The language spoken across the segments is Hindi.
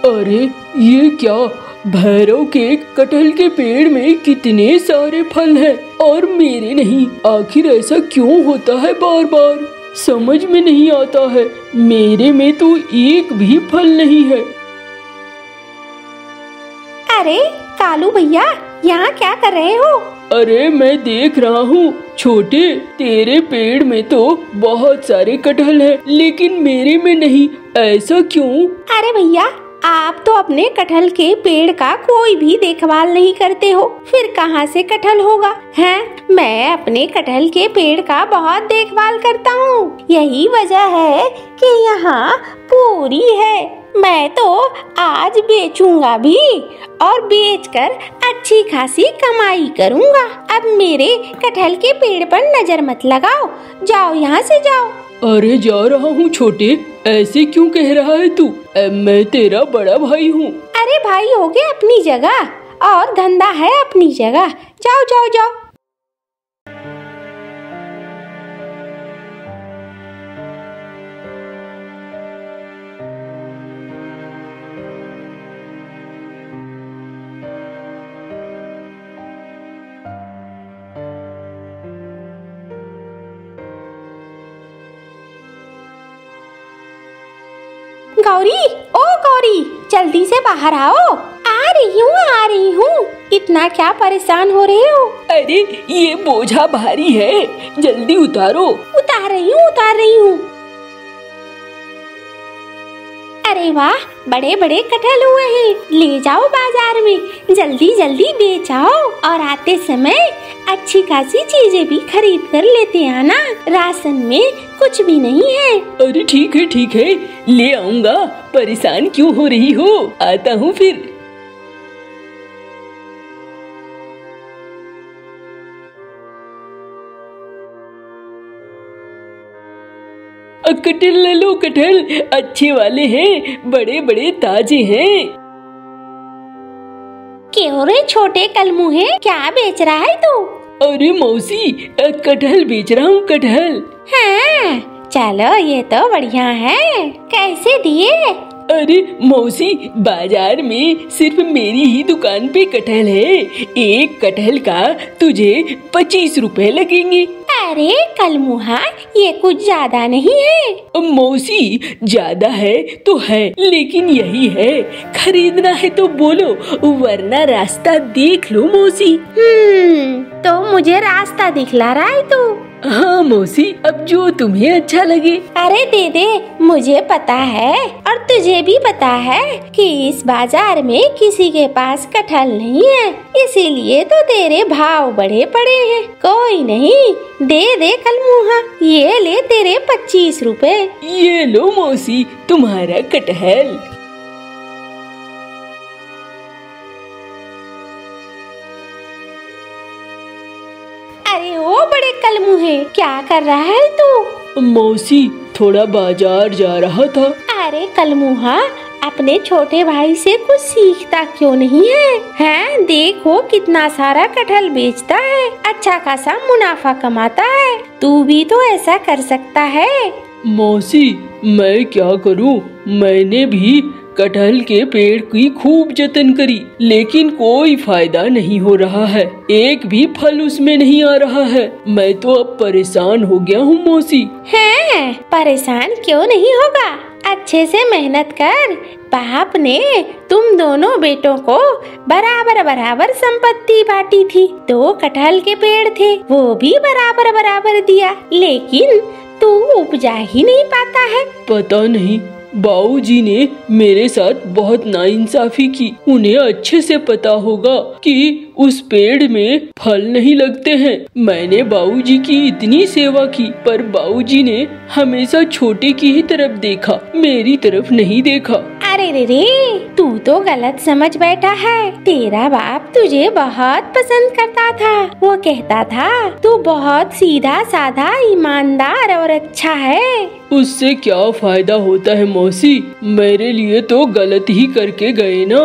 अरे ये क्या, भैरव के कटहल के पेड़ में कितने सारे फल हैं और मेरे नहीं। आखिर ऐसा क्यों होता है बार बार, समझ में नहीं आता है। मेरे में तो एक भी फल नहीं है। अरे कालू भैया, यहाँ क्या कर रहे हो? अरे मैं देख रहा हूँ छोटे, तेरे पेड़ में तो बहुत सारे कटहल हैं, लेकिन मेरे में नहीं, ऐसा क्यों? अरे भैया, आप तो अपने कटहल के पेड़ का कोई भी देखभाल नहीं करते हो, फिर कहाँ से कटहल होगा? हैं? मैं अपने कटहल के पेड़ का बहुत देखभाल करता हूँ, यही वजह है कि यहाँ पूरी है। मैं तो आज बेचूंगा भी और बेचकर अच्छी खासी कमाई करूँगा। अब मेरे कटहल के पेड़ पर नजर मत लगाओ, जाओ यहाँ से जाओ। अरे जा रहा हूँ छोटे, ऐसे क्यों कह रहा है तू? मैं तेरा बड़ा भाई हूँ। अरे भाई होगे अपनी जगह और धंधा है अपनी जगह, जाओ जाओ जाओ। गौरी, ओ गौरी, जल्दी से बाहर आओ। आ रही हूँ। इतना क्या परेशान हो रहे हो? अरे ये बोझा भारी है, जल्दी उतारो। उतार रही हूँ। अरे वाह, बड़े बड़े कटहल हुए हैं, ले जाओ बाजार में, जल्दी जल्दी बेचाओ और आते समय अच्छी खासी चीजें भी खरीद कर लेते आना, राशन में कुछ भी नहीं है। अरे ठीक है, ले आऊंगा, परेशान क्यों हो रही हो, आता हूँ फिर। कटहल ले लो, कटहल अच्छे वाले हैं, बड़े बड़े ताजे हैं। क्यों रे छोटे कलमुहे, क्या बेच रहा है तू? अरे मौसी, कटहल बेच रहा हूँ, कटहल। हाँ, चलो ये तो बढ़िया है। कैसे दिए? अरे मौसी, बाजार में सिर्फ मेरी ही दुकान पे कटहल है, एक कटहल का तुझे 25 रुपए लगेंगे। अरे कलमुहा, ये कुछ ज्यादा नहीं है? मौसी ज्यादा है तो है, लेकिन यही है, खरीदना है तो बोलो, वरना रास्ता देख लो मौसी। तो मुझे रास्ता दिखला रहा है तू? हाँ मौसी, अब जो तुम्हें अच्छा लगे। अरे दे दे, मुझे पता है और तुझे भी पता है कि इस बाजार में किसी के पास कटहल नहीं है, इसीलिए तो तेरे भाव बढ़े पड़े हैं। कोई नहीं, दे दे कलमुहा, ये ले तेरे 25 रुपए। ये लो मौसी, तुम्हारा कटहल। अरे ओ बड़े कलमुहे, क्या कर रहा है तू? मौसी थोड़ा बाजार जा रहा था। अरे कलमुहा, अपने छोटे भाई से कुछ सीखता क्यों नहीं है? हैं, देखो कितना सारा कटहल बेचता है, अच्छा खासा मुनाफा कमाता है, तू भी तो ऐसा कर सकता है। मौसी मैं क्या करूं, मैंने भी कटहल के पेड़ की खूब जतन करी, लेकिन कोई फायदा नहीं हो रहा है, एक भी फल उसमें नहीं आ रहा है। मैं तो अब परेशान हो गया हूँ मौसी। हैं, परेशान क्यों नहीं होगा, अच्छे से मेहनत कर। बाप ने तुम दोनों बेटों को बराबर बराबर संपत्ति बांटी थी, 2 कटहल के पेड़ थे, वो भी बराबर बराबर दिया, लेकिन तू उपजा ही नहीं पाता है। पता नहीं, बाबूजी ने मेरे साथ बहुत नाइंसाफी की, उन्हें अच्छे से पता होगा कि उस पेड़ में फल नहीं लगते हैं। मैंने बाबूजी की इतनी सेवा की, पर बाबूजी ने हमेशा छोटे की ही तरफ देखा, मेरी तरफ नहीं देखा। अरे रे, तू तो गलत समझ बैठा है, तेरा बाप तुझे बहुत पसंद करता था, वो कहता था तू बहुत सीधा साधा, ईमानदार और अच्छा है। उससे क्या फायदा होता है मौसी, मेरे लिए तो गलत ही करके गए ना।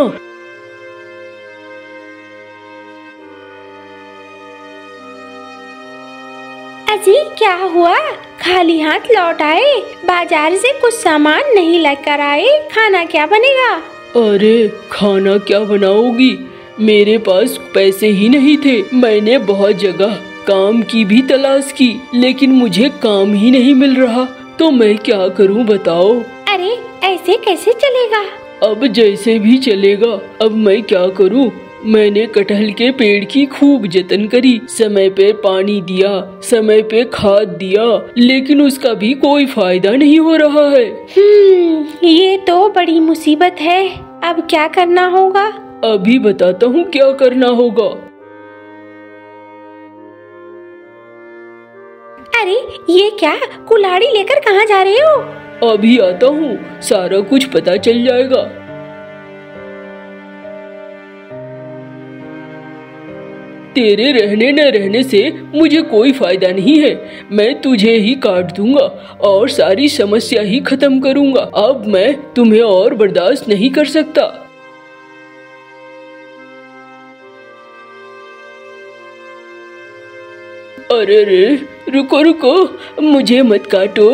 अजी क्या हुआ, खाली हाथ लौट आए, बाजार से कुछ सामान नहीं लेकर आए, खाना क्या बनेगा? अरे खाना क्या बनाओगी? मेरे पास पैसे ही नहीं थे। मैंने बहुत जगह काम की भी तलाश की, लेकिन मुझे काम ही नहीं मिल रहा। तो मैं क्या करूं बताओ? अरे ऐसे कैसे चलेगा? अब जैसे भी चलेगा। अब मैं क्या करूं? मैंने कटहल के पेड़ की खूब जतन करी, समय पे पानी दिया, समय पे खाद दिया, लेकिन उसका भी कोई फायदा नहीं हो रहा है। ये तो बड़ी मुसीबत है। अब क्या करना होगा? अभी बताता हूँ क्या करना होगा। अरे ये क्या, कुल्हाड़ी लेकर कहाँ जा रहे हो? अभी आता हूँ, सारा कुछ पता चल जाएगा। तेरे रहने न रहने से मुझे कोई फायदा नहीं है। मैं तुझे ही काट दूंगा और सारी समस्या ही खत्म करूंगा। अब मैं तुम्हें और बर्दाश्त नहीं कर सकता। अरे रे, रुको रुको, मुझे मत काटो,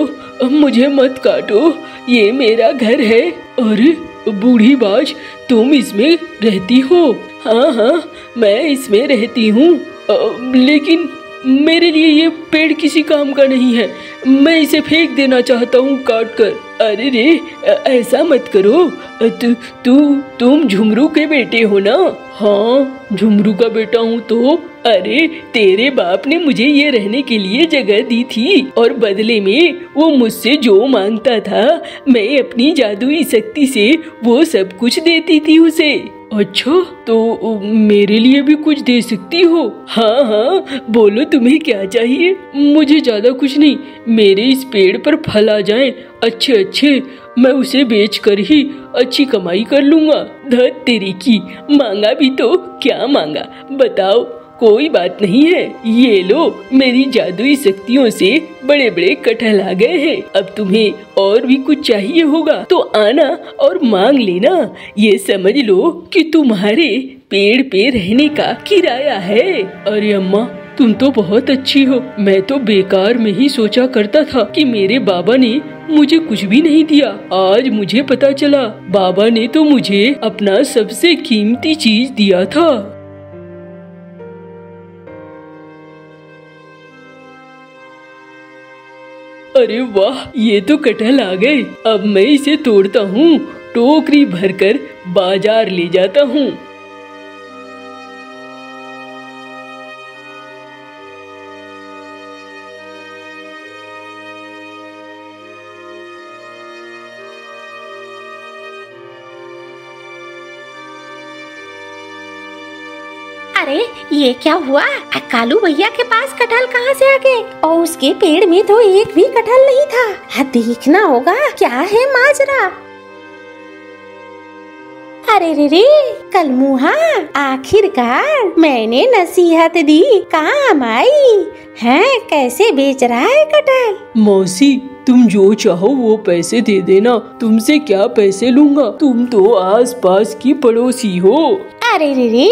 मुझे मत काटो, ये मेरा घर है। अरे बूढ़ी बाज, तुम इसमें रहती हो? हाँ हाँ, मैं इसमें रहती हूँ, लेकिन मेरे लिए ये पेड़ किसी काम का नहीं है। मैं इसे फेंक देना चाहता हूँ काट कर। अरे रे, ऐसा मत करो। तुम झुमरू के बेटे हो ना? हाँ, झुमरू का बेटा हूँ तो। अरे तेरे बाप ने मुझे ये रहने के लिए जगह दी थी और बदले में वो मुझसे जो मांगता था, मैं अपनी जादुई शक्ति से वो सब कुछ देती थी उसे। अच्छा, तो मेरे लिए भी कुछ दे सकती हो? हाँ हाँ, बोलो तुम्हें क्या चाहिए? मुझे ज्यादा कुछ नहीं, मेरे इस पेड़ पर फल आ जाएं अच्छे अच्छे, मैं उसे बेचकर ही अच्छी कमाई कर लूंगा। धत तेरी की, मांगा भी तो क्या मांगा बताओ? कोई बात नहीं है, ये लो, मेरी जादुई शक्तियों से बड़े बड़े कटहल आ गए हैं। अब तुम्हें और भी कुछ चाहिए होगा तो आना और मांग लेना। ये समझ लो कि तुम्हारे पेड़ पे रहने का किराया है। अरे अम्मा, तुम तो बहुत अच्छी हो। मैं तो बेकार में ही सोचा करता था कि मेरे बाबा ने मुझे कुछ भी नहीं दिया। आज मुझे पता चला, बाबा ने तो मुझे अपना सबसे कीमती चीज दिया था। अरे वाह, ये तो कटहल आ गए। अब मैं इसे तोड़ता हूँ, टोकरी भरकर बाजार ले जाता हूँ। अरे ये क्या हुआ? कालू भैया के पास कटहल कहाँ से आ गए? और उसके पेड़ में तो एक भी कटहल नहीं था। देखना होगा क्या है माजरा। अरे रे रे, कलमुहा, आखिरकार मैंने नसीहत दी काम आई है। कैसे बेच रहा है कटहल? मौसी, तुम जो चाहो वो पैसे दे देना। तुमसे क्या पैसे लूंगा, तुम तो आस पास की पड़ोसी हो। अरे रे रे,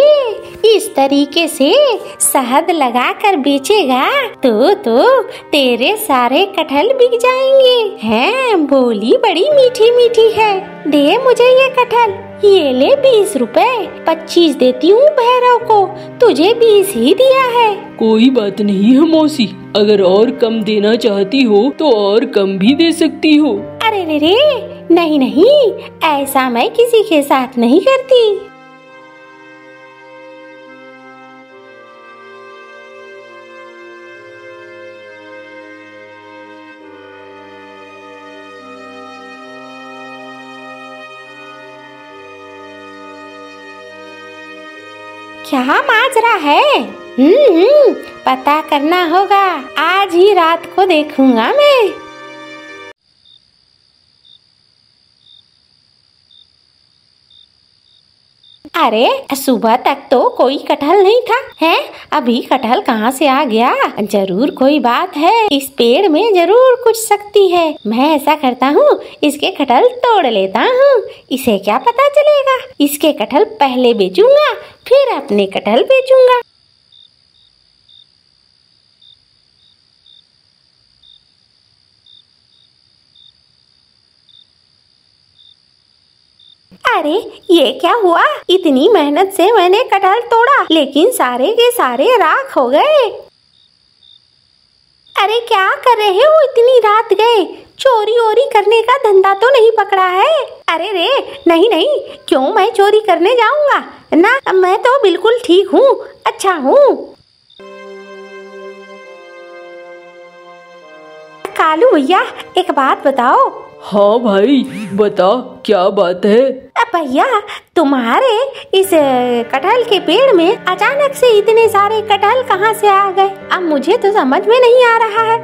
इस तरीके से शहद लगाकर बेचेगा तो तेरे सारे कटहल बिक जाएंगे। हैं, बोली बड़ी मीठी मीठी है। दे मुझे ये कटहल। ये ले 20 रुपए, 25 देती हूँ भैरव को, तुझे 20 ही दिया है। कोई बात नहीं है मौसी, अगर और कम देना चाहती हो तो और कम भी दे सकती हो। अरे रे रे, नहीं नहीं, ऐसा मैं किसी के साथ नहीं करती। क्या माजरा है? पता करना होगा। आज ही रात को देखूंगा मैं। अरे सुबह तक तो कोई कटहल नहीं था, है? अभी कटहल कहाँ से आ गया? जरूर कोई बात है, इस पेड़ में जरूर कुछ शक्ति है। मैं ऐसा करता हूँ, इसके कटहल तोड़ लेता हूँ। इसे क्या पता चलेगा? इसके कटहल पहले बेचूंगा, फिर अपने कटहल बेचूंगा। अरे ये क्या हुआ? इतनी मेहनत से मैंने कटहल तोड़ा लेकिन सारे के सारे राख हो गए। अरे क्या कर रहे हो? इतनी रात गए, चोरी ओरी करने का धंधा तो नहीं पकड़ा है? अरे रे नहीं नहीं, क्यों मैं चोरी करने जाऊंगा ना, मैं तो बिल्कुल ठीक हूँ, अच्छा हूँ। कालू भैया एक बात बताओ। हाँ भाई बता, क्या बात है? भैया तुम्हारे इस कटहल के पेड़ में अचानक से इतने सारे कटहल कहाँ से आ गए? अब मुझे तो समझ में नहीं आ रहा है।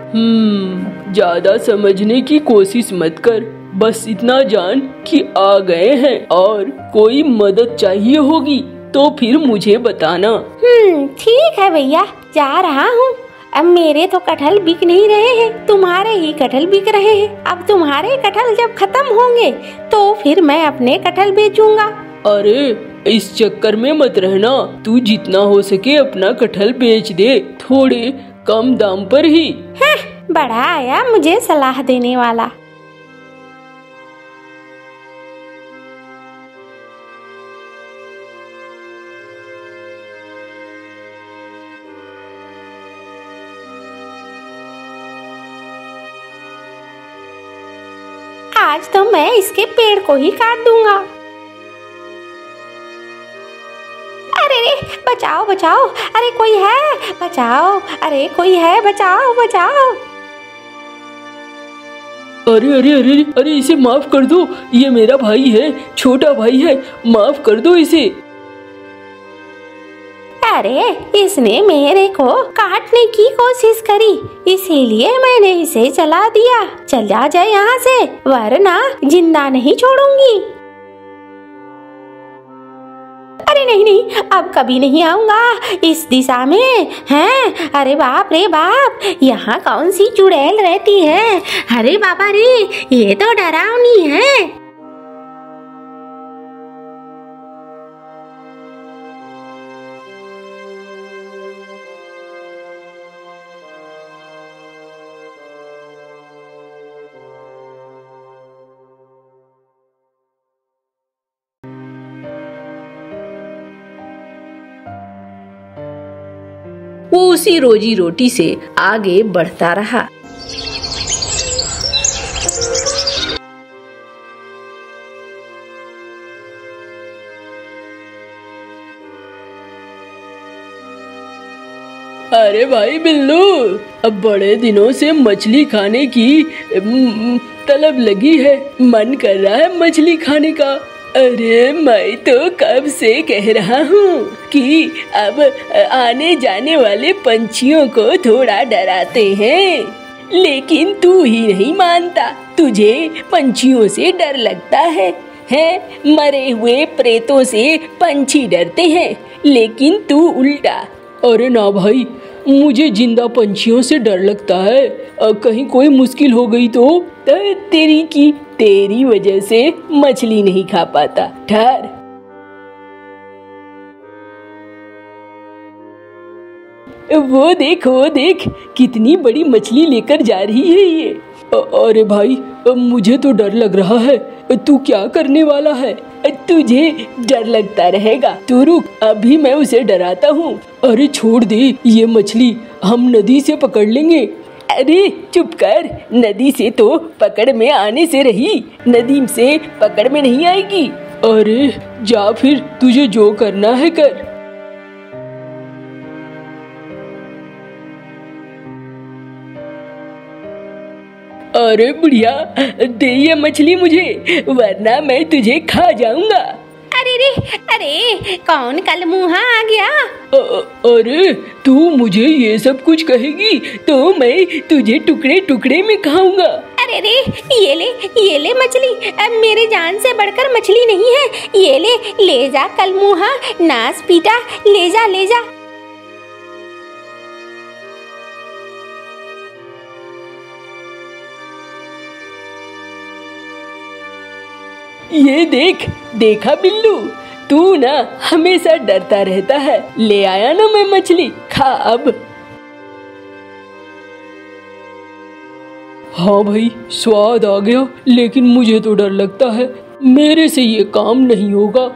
ज्यादा समझने की कोशिश मत कर, बस इतना जान कि आ गए हैं और कोई मदद चाहिए होगी तो फिर मुझे बताना। ठीक है भैया, जा रहा हूँ। अब मेरे तो कटहल बिक नहीं रहे हैं, तुम्हारे ही कटहल बिक रहे हैं। अब तुम्हारे कटहल जब खत्म होंगे तो फिर मैं अपने कटहल बेचूंगा। अरे इस चक्कर में मत रहना, तू जितना हो सके अपना कटहल बेच दे, थोड़े कम दाम पर ही। बड़ा आया मुझे सलाह देने वाला। आज तो मैं इसके पेड़ को ही काट दूंगा। अरे रे बचाओ बचाओ, अरे कोई है बचाओ, अरे कोई है बचाओ बचाओ। अरे अरे अरे अरे इसे माफ कर दो, ये मेरा भाई है, छोटा भाई है, माफ कर दो इसे। अरे इसने मेरे को काटने की कोशिश करी, इसीलिए मैंने इसे जला दिया। चला जाए यहाँ से, वरना जिंदा नहीं छोड़ूंगी। अरे नहीं नहीं, अब कभी नहीं आऊंगा इस दिशा में। हैं? अरे बाप रे बाप, यहाँ कौन सी चुड़ैल रहती है? अरे बाबा रे, ये तो डरावनी है। वो उसी रोजी रोटी से आगे बढ़ता रहा। अरे भाई बिल्लू, अब बड़े दिनों से मछली खाने की तलब लगी है, मन कर रहा है मछली खाने का। अरे मैं तो कब से कह रहा हूँ कि अब आने जाने वाले पंछियों को थोड़ा डराते हैं, लेकिन तू ही नहीं मानता। तुझे पंछियों से डर लगता है? मरे हुए प्रेतों से पंछी डरते हैं, लेकिन तू उल्टा। अरे ना भाई, मुझे जिंदा पंछियों से डर लगता है। कहीं कोई मुश्किल हो गई तो तेरी वजह से मछली नहीं खा पाता। ठहर। वो देख कितनी बड़ी मछली लेकर जा रही है ये। अरे भाई मुझे तो डर लग रहा है, तू क्या करने वाला है? तुझे डर लगता रहेगा, तू रुक, अभी मैं उसे डराता हूँ। अरे छोड़ दे ये मछली, हम नदी से पकड़ लेंगे। अरे चुप कर, नदी से तो पकड़ में आने से रही, नदी से पकड़ में नहीं आएगी। अरे जा फिर, तुझे जो करना है कर। अरे बुढ़िया, दे ये मछली मुझे, वरना मैं तुझे खा जाऊंगा। अरे कौन कलमुहा आ गया? अरे तू मुझे ये सब कुछ कहेगी तो मैं तुझे टुकड़े टुकड़े में खाऊंगा। अरे रे, ये ले मछली, अब मेरे जान से बढ़कर मछली नहीं है। ये ले जा कलमुहा, नास पीटा, ले जा। ये देखा बिल्लू, तू ना हमेशा डरता रहता है। ले आया ना मैं मछली, खा अब। हाँ भाई, स्वाद आ गया, लेकिन मुझे तो डर लगता है। मेरे से ये काम नहीं होगा।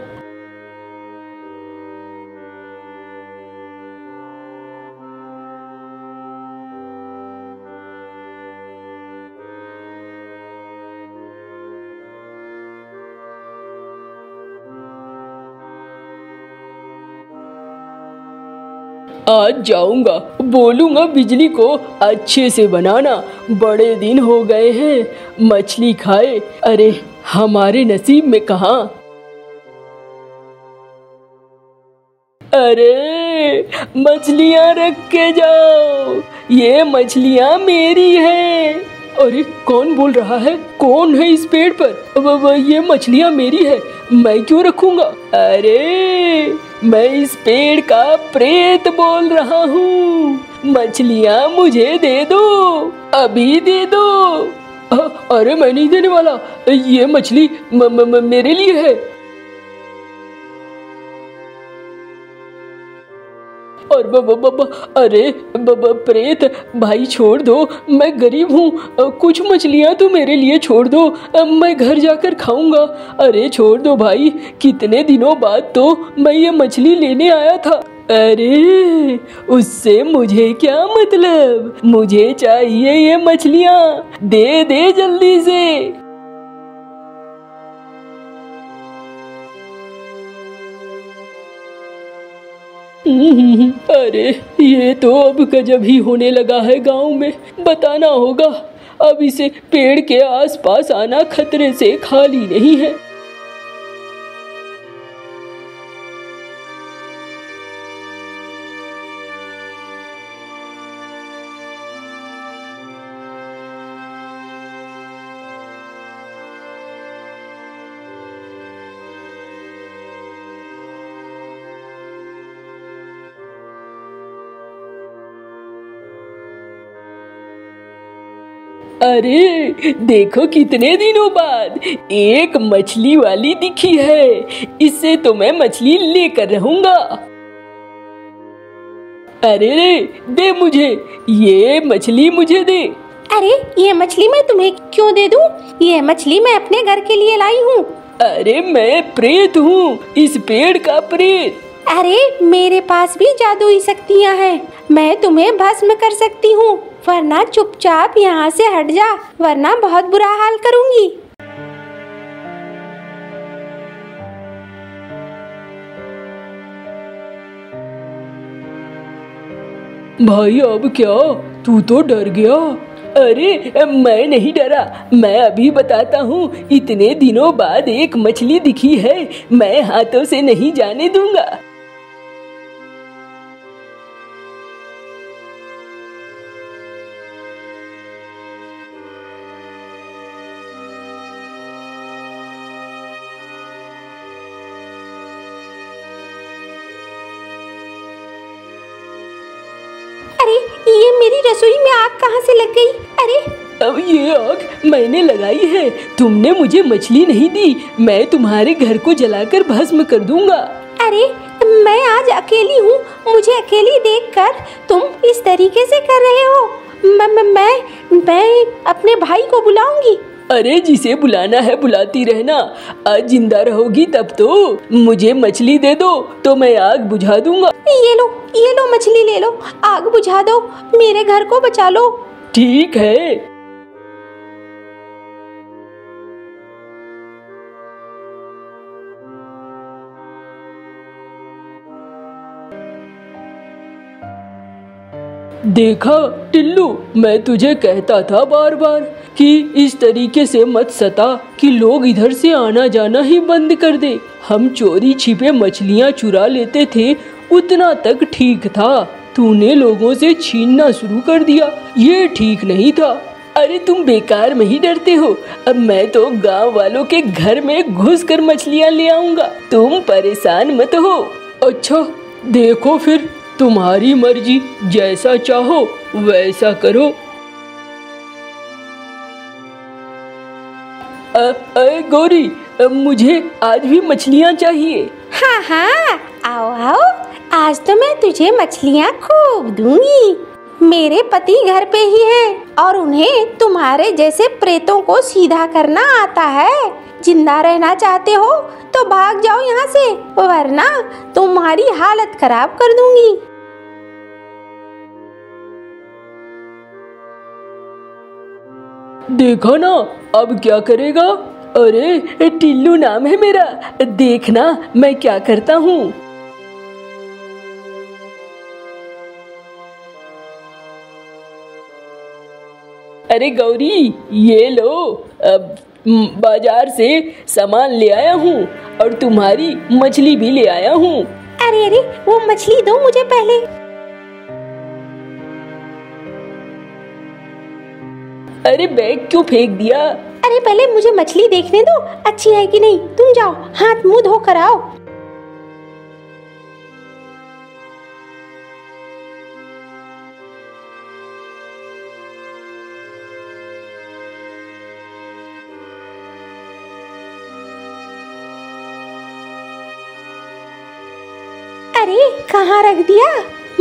आज जाऊंगा, बोलूंगा बिजली को अच्छे से बनाना। बड़े दिन हो गए हैं मछली खाए। अरे हमारे नसीब में कहाँ। अरे मछलियाँ रख के जाओ, ये मछलियाँ मेरी हैं। अरे कौन बोल रहा है? कौन है इस पेड़ पर? ये मछलियाँ मेरी है, मैं क्यों रखूंगा? अरे मैं इस पेड़ का प्रेत बोल रहा हूँ। मछलियाँ मुझे दे दो, अभी दे दो। अरे मैं नहीं देने वाला, ये मछली मेरे लिए है। और अरे प्रेत भाई छोड़ दो, मैं गरीब हूँ, कुछ मछलियाँ तो मेरे लिए छोड़ दो, मैं घर जाकर खाऊंगा। अरे छोड़ दो भाई, कितने दिनों बाद तो मैं ये मछली लेने आया था। अरे उससे मुझे क्या मतलब, मुझे चाहिए ये मछलियाँ, दे दे जल्दी से। अरे ये तो अब गजब ही होने लगा है गांव में, बताना होगा। अब इसे पेड़ के आसपास आना खतरे से खाली नहीं है। अरे देखो कितने दिनों बाद एक मछली वाली दिखी है, इससे तो मैं मछली लेकर रहूंगा। अरे दे मुझे, ये मछली मुझे दे। अरे ये मछली मैं तुम्हें क्यों दे दूं? ये मछली मैं अपने घर के लिए लाई हूँ। अरे मैं प्रेत हूँ, इस पेड़ का प्रेत। अरे मेरे पास भी जादुई शक्तियाँ हैं, मैं तुम्हें भस्म कर सकती हूँ, वरना चुपचाप यहाँ से हट जा, वरना बहुत बुरा हाल करूँगी। भाई अब क्या, तू तो डर गया। अरे मैं नहीं डरा, मैं अभी बताता हूँ। इतने दिनों बाद एक मछली दिखी है, मैं हाथों से नहीं जाने दूंगा। ये मेरी रसोई में आग कहाँ से लग गई? अरे अब ये आग मैंने लगाई है, तुमने मुझे मछली नहीं दी, मैं तुम्हारे घर को जलाकर भस्म कर दूंगा। अरे मैं आज अकेली हूँ, मुझे अकेली देखकर तुम इस तरीके से कर रहे हो। मैं अपने भाई को बुलाऊंगी। अरे जिसे बुलाना है बुलाती रहना, आज जिंदा रहोगी तब तो। मुझे मछली दे दो तो मैं आग बुझा दूंगा। ये लो मछली ले लो, आग बुझा दो, मेरे घर को बचा लो। ठीक है। देखा टिल्लू, मैं तुझे कहता था बार बार कि इस तरीके से मत सता कि लोग इधर से आना जाना ही बंद कर दे। हम चोरी छिपे मछलियाँ चुरा लेते थे, उतना तक ठीक था। तूने लोगों से छीनना शुरू कर दिया, ये ठीक नहीं था। अरे तुम बेकार में ही डरते हो, अब मैं तो गांव वालों के घर में घुस कर मछलियाँ ले आऊंगा, तुम परेशान मत हो। अच्छा देखो फिर, तुम्हारी मर्जी, जैसा चाहो वैसा करो। गौरी, मुझे आज भी मछलियाँ चाहिए। हाँ हाँ, आओ आओ, आज तो मैं तुझे मछलियाँ खूब दूंगी। मेरे पति घर पे ही हैं और उन्हें तुम्हारे जैसे प्रेतों को सीधा करना आता है। जिंदा रहना चाहते हो तो भाग जाओ यहाँ से, वरना तुम्हारी हालत खराब कर दूंगी। देखा ना, अब क्या करेगा। अरे टिल्लू नाम है मेरा, देखना मैं क्या करता हूँ। अरे गौरी, ये लो, अब बाजार से सामान ले आया हूँ और तुम्हारी मछली भी ले आया हूँ। अरे अरे, वो मछली दो मुझे पहले। अरे बैग क्यों फेंक दिया। अरे पहले मुझे मछली देखने दो, अच्छी है कि नहीं। तुम जाओ हाथ मुंह धो कर आओ। अरे कहाँ रख दिया,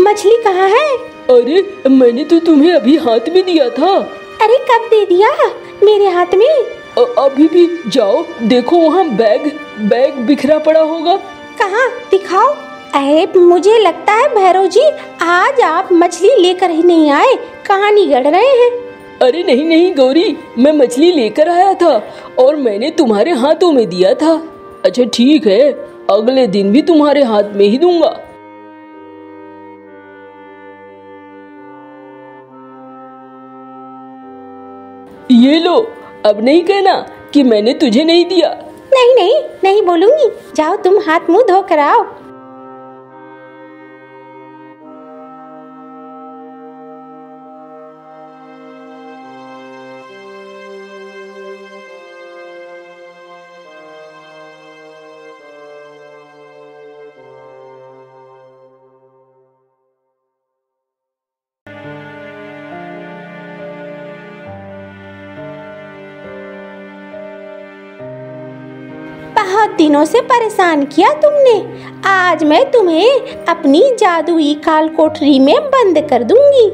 मछली कहाँ है? अरे मैंने तो तुम्हें अभी हाथ में दिया था। अरे कब दे दिया मेरे हाथ में? अभी भी जाओ देखो, वहाँ बैग बिखरा पड़ा होगा। कहाँ, दिखाओ। अरे मुझे लगता है भैरव जी आज आप मछली लेकर ही नहीं आए, कहानी गढ़ रहे हैं। अरे नहीं नहीं गौरी, मैं मछली लेकर आया था और मैंने तुम्हारे हाथों में दिया था। अच्छा ठीक है, अगले दिन भी तुम्हारे हाथ में ही दूंगा। ये लो, अब नहीं कहना कि मैंने तुझे नहीं दिया। नहीं नहीं नहीं बोलूंगी, जाओ तुम हाथ मुंह धो कर आओ। बहुत दिनों से परेशान किया तुमने, आज मैं तुम्हें अपनी जादुई काल कोठरी में बंद कर दूंगी।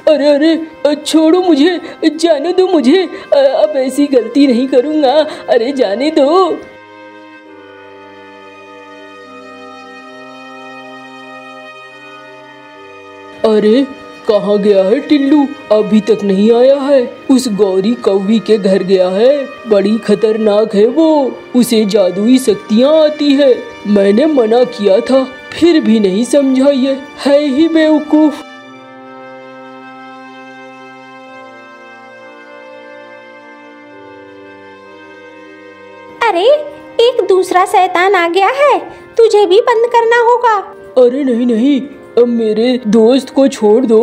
अरे अरे छोड़ो मुझे, जाने दो मुझे, अब ऐसी गलती नहीं करूंगा। अरे जाने दो। अरे कहाँ गया है टिल्लू, अभी तक नहीं आया है। उस गौरी कौवी के घर गया है, बड़ी खतरनाक है वो, उसे जादुई शक्तियाँ आती है। मैंने मना किया था फिर भी नहीं समझा, ये है ही बेवकूफ। अरे एक दूसरा शैतान आ गया है, तुझे भी बंद करना होगा। अरे नहीं नहीं, अब मेरे दोस्त को छोड़ दो,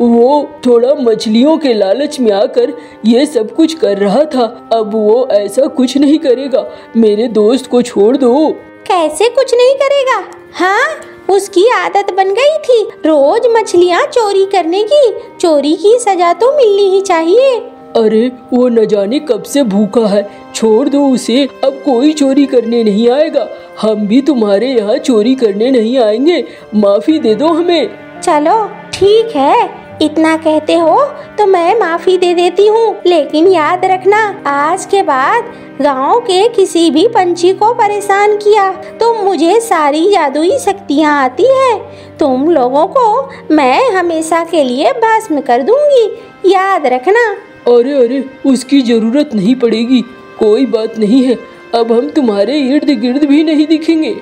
वो थोड़ा मछलियों के लालच में आकर ये सब कुछ कर रहा था, अब वो ऐसा कुछ नहीं करेगा। मेरे दोस्त को छोड़ दो। कैसे कुछ नहीं करेगा? हाँ, उसकी आदत बन गई थी रोज मछलियाँ चोरी करने की, चोरी की सजा तो मिलनी ही चाहिए। अरे वो न जाने कब से भूखा है, छोड़ दो उसे, अब कोई चोरी करने नहीं आएगा। हम भी तुम्हारे यहाँ चोरी करने नहीं आएंगे, माफी दे दो हमें। चलो ठीक है, इतना कहते हो तो मैं माफी दे देती हूँ, लेकिन याद रखना आज के बाद गांव के किसी भी पंछी को परेशान किया तो मुझे सारी जादुई शक्तियाँ आती है, तुम लोगों को मैं हमेशा के लिए भस्म कर दूंगी, याद रखना। अरे अरे उसकी जरूरत नहीं पड़ेगी, कोई बात नहीं है, अब हम तुम्हारे इर्द गिर्द भी नहीं दिखेंगे।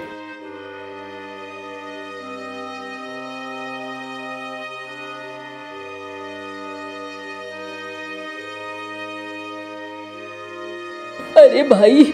अरे भाई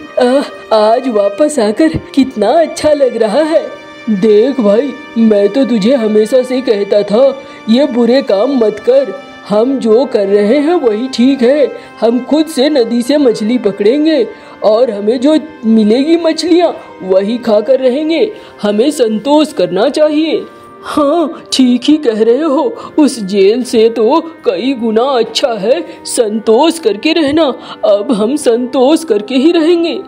आज वापस आकर कितना अच्छा लग रहा है। देख भाई, मैं तो तुझे हमेशा से कहता था ये बुरे काम मत कर, हम जो कर रहे हैं वही ठीक है। हम खुद से नदी से मछली पकड़ेंगे और हमें जो मिलेगी मछलियाँ वही खाकर रहेंगे, हमें संतोष करना चाहिए। हाँ ठीक ही कह रहे हो, उस जेल से तो कई गुना अच्छा है संतोष करके रहना, अब हम संतोष करके ही रहेंगे।